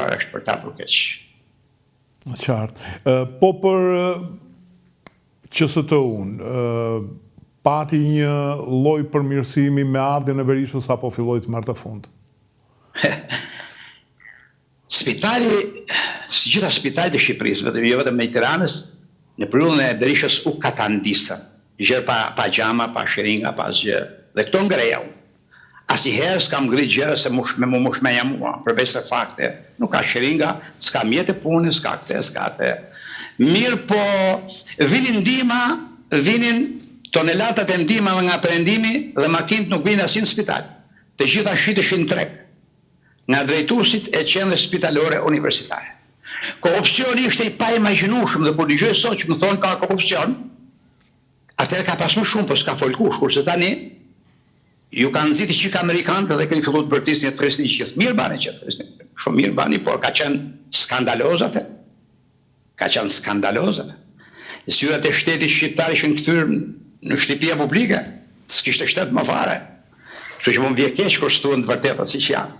ndërtuar është për ta përkeq. Qartë. Po për QST-un, pati një lloj përmirësimi me ardhjen e Berishës apo filloi të marrë të fund? Spitali, si gjitha spitalet e Shqipërisë, jo vetëm me Tiranës, në periudhën e Berishës u katandisën. Gjërë pa gjama, pa sheringa, pa asgjë. Dhe këto ngrejau. Asnjëherë s'kam ngrit gjëra se me mu mushmenja mua, përveç se fakte. Nuk ka sheringa, s'ka mjetë pune, s'ka këthe, s'ka të. Mirë po, vinin tonelatat e ndihmave nga perëndimi dhe makinët nuk vinë asnjë në spital. Të gjitha shiteshin treg nga drejtuesit e qendrës spitalore universitare. Korrupsioni ishte i paimagjinueshëm dhe kur dëgjoj sot që më thonë ka korrupsion, atëherë ka pas më shumë, po s'ka fol kush, kurse tani ju kanë nxitë çik amerikanët dhe keni filluar të bërtisni të thresni që mirë bani që thresni. Shumë mirë bani, por ka qenë skandalozate. Ka qenë skandalozate. Syrat e shtetit shqiptar ishin kthyer në shtëpia publike, s'kishte shtet më fare. Kështu që më vjen keq kur shtuan të vërteta siç janë.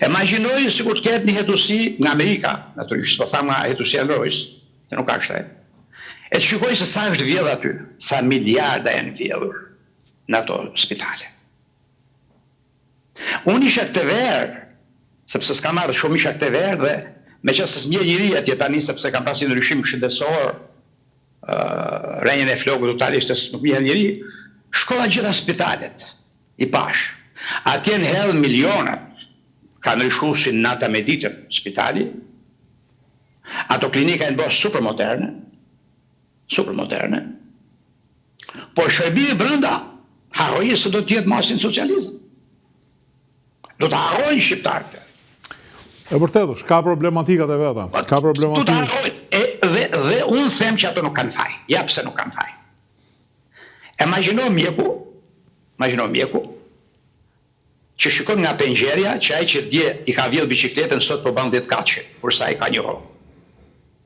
Imagjinoj sikur të ketë një hetusi nga Amerika, natyrisht, po tham nga hetusia e Lojës, se nuk ka kështu. E të shikoj se sa është vjedhur aty, sa miliarda janë vjedhur në ato spitale. Unë isha këtë verë, sepse s'kam marrë shumë isha këtë verë dhe me që se s'mje njëri atje tani sepse kam pasi ndryshim shëndetësor, rrenjën e flokut totalisht nuk mje njëri, shkova gjitha spitalet, i pash. Atje në hedhë milionat, ka ndryshu si nata me ditën spitali, ato klinika e në bërë super moderne, por shërbimi brenda harrojë se do të jetë masin socializëm. Do të harrojnë shqiptarët. E vërtet është, ka problematikat e veta. Ka problematika. Do të harrojnë, dhe unë them që ato nuk kanë faj. Ja pse nuk kanë faj. Imagjino mjeku, që shikon nga pengjerja që ai që dje i ka vjedhur biçikletën sot po ban 10 kaçe, kurse ai ka një orë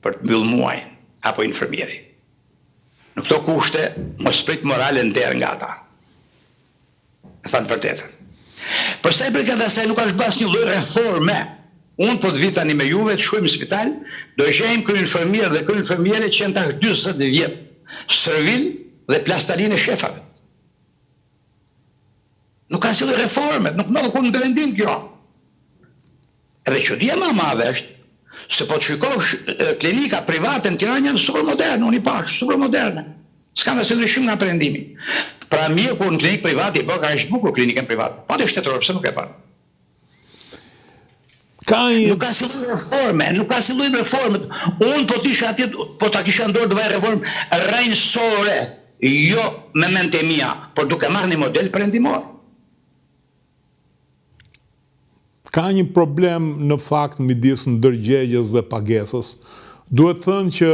për të mbyll muajin apo infermieri. Në këto kushte mos prit morale nder nga ata. E thënë vërtetën. Për sa i përket asaj nuk është bas një lloj reforme. Unë po të vi tani me juve të shkojmë në spital, do e gjejmë kryeministër dhe kryeministere që janë tash 40 vjet, servil dhe plastalin e shefave. Nuk ka sjellë reforme, nuk në ku në perëndim kjo. Edhe që dhja ma madhe është, se po të shikosh klinika private në Tiranë janë super moderne, unë i pash, super moderne. S'ka me se ndryshim nga perëndimi. Pra mjeku në klinikë private i bërë ka është bukur klinikën private. Pa të shtetëror, pëse nuk e parë. Nuk ka sjellë reforme, Unë po t'isha atje, po ta kisha ndorë të vaj reforme rrejnësore, jo me mente mia, por duke marrë një model perëndimor. Ka një problem në fakt midis ndërgjegjes dhe pagesës. Duhet thënë që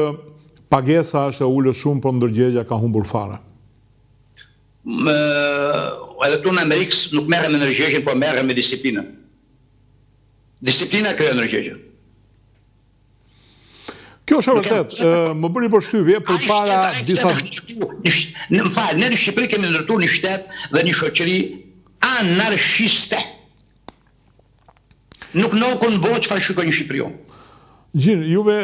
pagesa është e ulur shumë, por ndërgjegja ka humbur fare. Edhe këtu në Amerikë nuk merren me ndërgjegjen, por merren me disiplinën. Disiplina krijon ndërgjegjen. Kjo është vërtet, më bëri përshtypje përpara disa Më fal, ne në Shqipëri kemi ndërtuar një shtet dhe një shoqëri anarkiste. Nuk nokon bo çfarë shikojnë në Shqipëri. Gjin, juve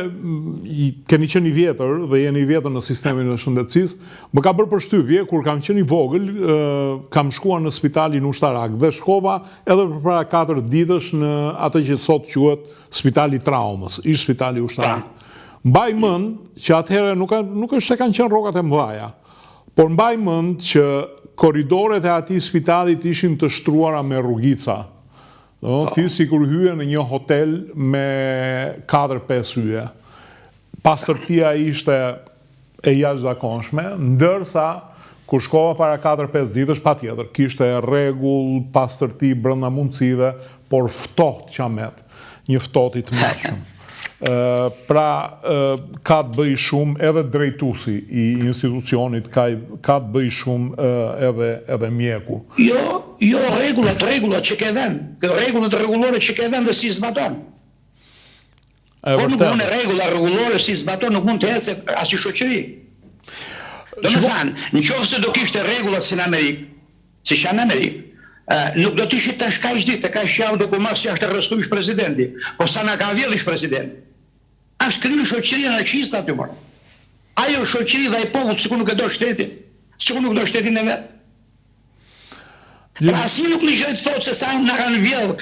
keni qenë i vjetër dhe jeni i vjetër në sistemin e shëndetësisë. Më ka bërë përshtypje kur kam qenë i vogël, kam shkuar në spitalin ushtarak dhe shkova edhe përpara 4 ditësh në atë që sot quhet Spitali Traumës, ish spitali ushtarak. Mbaj mend që atëherë nuk është se kanë qenë rrokat e mëdha, por mbaj mend që korridoret e atij spitalit ishin të shtruara me rrugica. Ti si kur hyje në një hotel me 4-5 hyje. Pastërtia ishte e jashtëzakonshme, ndërsa kur shkova para 4-5 ditësh patjetër, kishte rregull, pastërti brenda mundësive, por ftohtë qamet, një ftohtë i tmerrshëm. Pra ka të bëj shumë edhe drejtuesi i institucionit, ka të bëj shumë edhe mjeku. Jo, rregullat që ke vend, rregullat rregullore që ke vend dhe si zbaton. Po nuk mund rregulla rregullore si zbaton, nuk mund të ecë as i shoqëri. Do të thënë, nëse do kishte rregulla si në Amerikë, siç janë në Amerikë, nuk do të ishit tash kaq ditë, ka shau dokument që është arrestuar ish presidenti, po sa na ka vjedh ish presidenti. Është kryer shoqëria anarkiste aty më. Ajo shoqëri dhe ai popull sikur nuk e do shtetin, sikur nuk do shtetin e vet. Pra si nuk ligjoj të thotë se sa na kanë vjedh